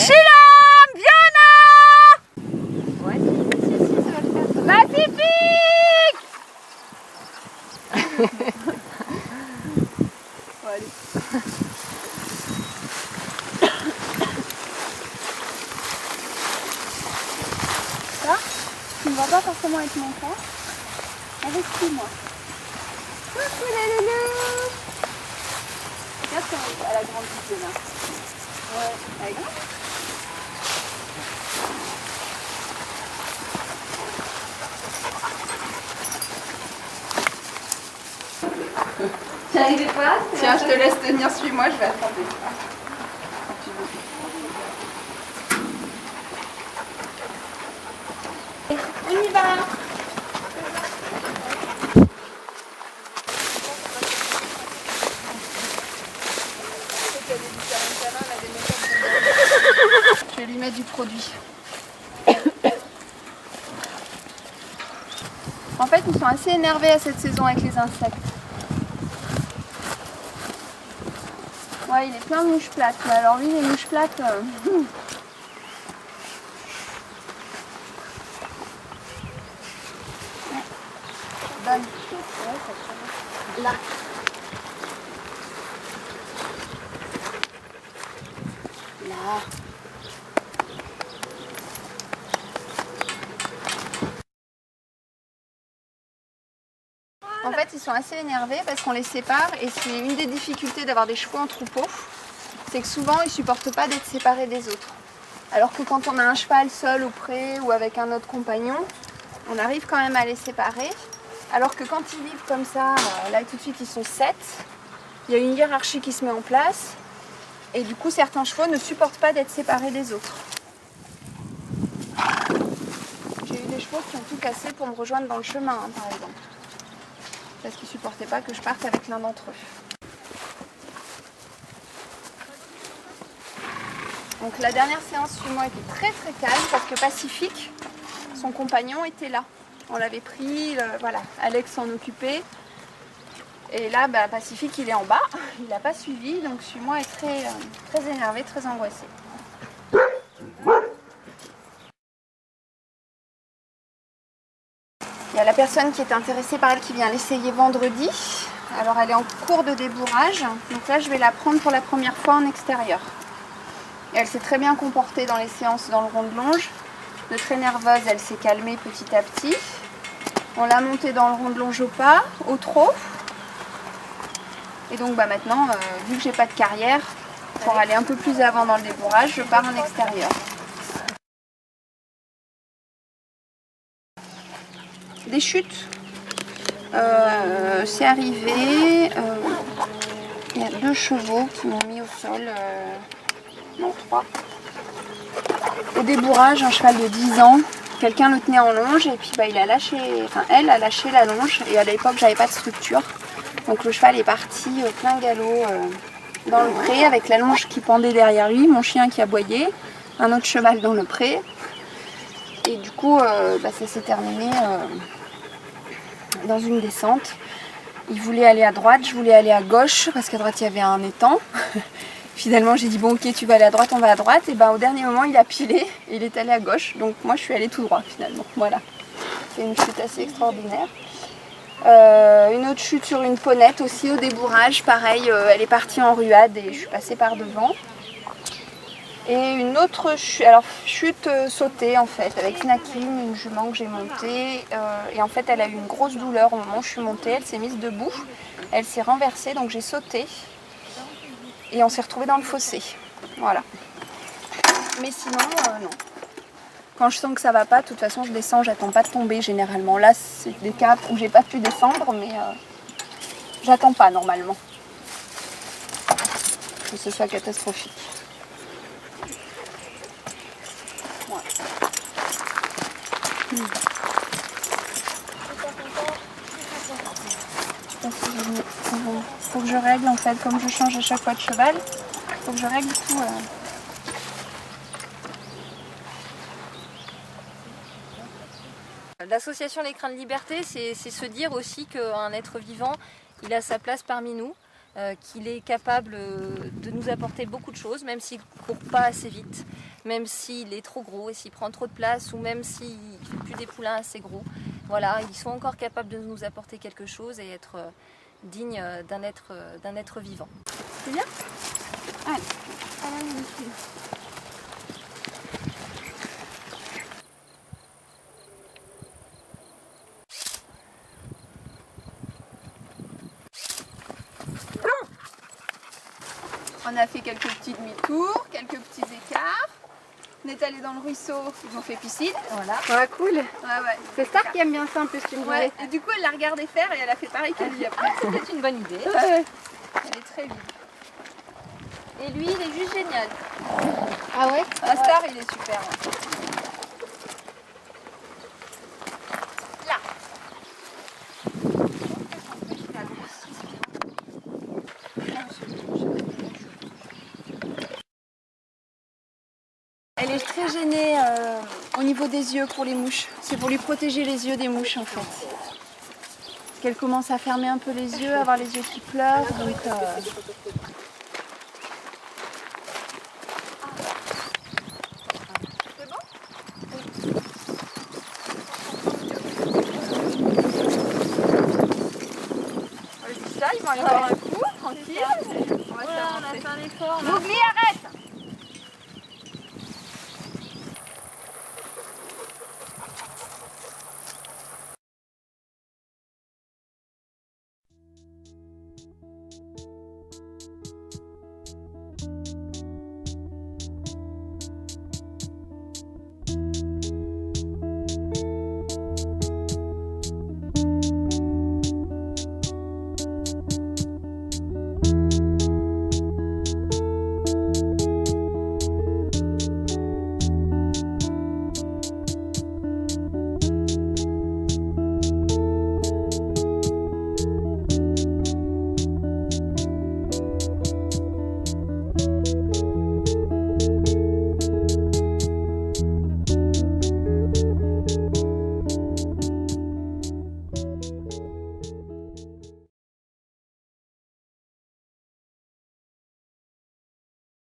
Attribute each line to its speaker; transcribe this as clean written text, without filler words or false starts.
Speaker 1: Sheila, viens là.
Speaker 2: Ouais, si, ça va le faire.
Speaker 1: Pacifique. Bon, allez. Ça, tu ne vas pas forcément être mon frère. Avec qui, moi? Coucou la loulou. Regarde comment elle a grandi là. Ouais, elle est grande.
Speaker 2: J'y arrivais pas.
Speaker 1: Tiens, je te laisse tenir, suis-moi, je vais attraper.
Speaker 2: On y va.
Speaker 1: Je vais lui mettre du produit. En fait, ils sont assez énervés à cette saison avec les insectes. Ouais, il est plein de mouches plates. Mais alors lui, les mouches plates... Donne. Là. Là. En fait, ils sont assez énervés parce qu'on les sépare et c'est une des difficultés d'avoir des chevaux en troupeau, c'est que souvent ils ne supportent pas d'être séparés des autres. Alors que quand on a un cheval seul au pré ou avec un autre compagnon, on arrive quand même à les séparer. Alors que quand ils vivent comme ça, là tout de suite ils sont 7, il y a une hiérarchie qui se met en place et du coup certains chevaux ne supportent pas d'être séparés des autres. J'ai eu des chevaux qui ont tout cassé pour me rejoindre dans le chemin, hein, par exemple. Parce qu'ils ne supportaient pas que je parte avec l'un d'entre eux. Donc la dernière séance suis-moi était très très calme parce que Pacifique, son compagnon, était là. On l'avait pris, voilà, Alex s'en occupait. Et là, Pacifique, il est en bas, il n'a pas suivi, donc suis-moi est très énervé, très angoissé. Il y a la personne qui est intéressée par elle qui vient l'essayer vendredi. Alors elle est en cours de débourrage, donc là je vais la prendre pour la première fois en extérieur. Et elle s'est très bien comportée dans les séances dans le rond de longe. De très nerveuse, elle s'est calmée petit à petit. On l'a montée dans le rond de longe au pas, au trot. Et donc maintenant, vu que j'ai pas de carrière, pour aller un peu plus avant dans le débourrage, je pars en extérieur. Des chutes, c'est arrivé, il y a 2 chevaux qui m'ont mis au sol, non 3. Au débourrage, un cheval de 10 ans, quelqu'un le tenait en longe et puis il a lâché, elle a lâché la longe et à l'époque j'avais pas de structure. Donc le cheval est parti plein galop dans le pré avec la longe qui pendait derrière lui, mon chien qui aboyait, un autre cheval dans le pré. Et du coup ça s'est terminé dans une descente. Il voulait aller à droite, je voulais aller à gauche parce qu'à droite il y avait un étang. Finalement j'ai dit bon ok tu vas aller à droite, on va à droite. Et au dernier moment il a pilé et il est allé à gauche. Donc moi je suis allée tout droit finalement. Voilà. C'est une chute assez extraordinaire. Une autre chute sur une ponette aussi au débourrage, pareil, elle est partie en ruade et je suis passée par devant. Et une autre chute sautée en fait, avec Snakin, une jument que j'ai montée. Et en fait elle a eu une grosse douleur au moment où je suis montée, elle s'est mise debout, elle s'est renversée donc j'ai sauté. Et on s'est retrouvés dans le fossé, voilà. Mais sinon, non. Quand je sens que ça va pas, de toute façon je descends, j'attends pas de tomber généralement. Là c'est des cas où j'ai pas pu descendre, mais j'attends pas normalement. Que ce soit catastrophique. Ouais. Faut que je règle en fait, comme je change à chaque fois de cheval, faut que je règle tout.
Speaker 2: L'association Les Crins de Liberté, c'est se dire aussi qu'un être vivant, il a sa place parmi nous, qu'il est capable de nous apporter beaucoup de choses, même s'il ne court pas assez vite. même s'il est trop gros et s'il prend trop de place ou même s'il ne fait plus des poulains assez gros. Voilà, ils sont encore capables de nous apporter quelque chose et être dignes d'un être vivant.
Speaker 1: C'est bien? Allez. On a fait quelques petits demi-tours, quelques petits écarts. On est allé dans le ruisseau, ils ont fait piscine. Voilà.
Speaker 3: Ouais, cool.
Speaker 1: Ouais.
Speaker 3: C'est Star qui aime bien ça en plus, tu me
Speaker 1: Ouais.
Speaker 3: disais.
Speaker 1: Et du coup, elle l'a regardé faire et elle a fait pareil que lui après.
Speaker 2: C'est une bonne idée.
Speaker 1: Ouais. Elle est très vive.
Speaker 2: Et lui, il est juste génial.
Speaker 3: Ah ouais?
Speaker 1: Un Star, il est super. Là. Elle est très gênée au niveau des yeux pour les mouches. C'est pour lui protéger les yeux des mouches en fait. Parce qu'elle commence à fermer un peu les yeux, à avoir les yeux qui pleurent. Donc, C'est bon? On va ça, ils vont aller boire un coup, tranquille. On va se faire
Speaker 2: Voilà, on a
Speaker 1: rentrer.
Speaker 2: fait un effort.
Speaker 1: Go,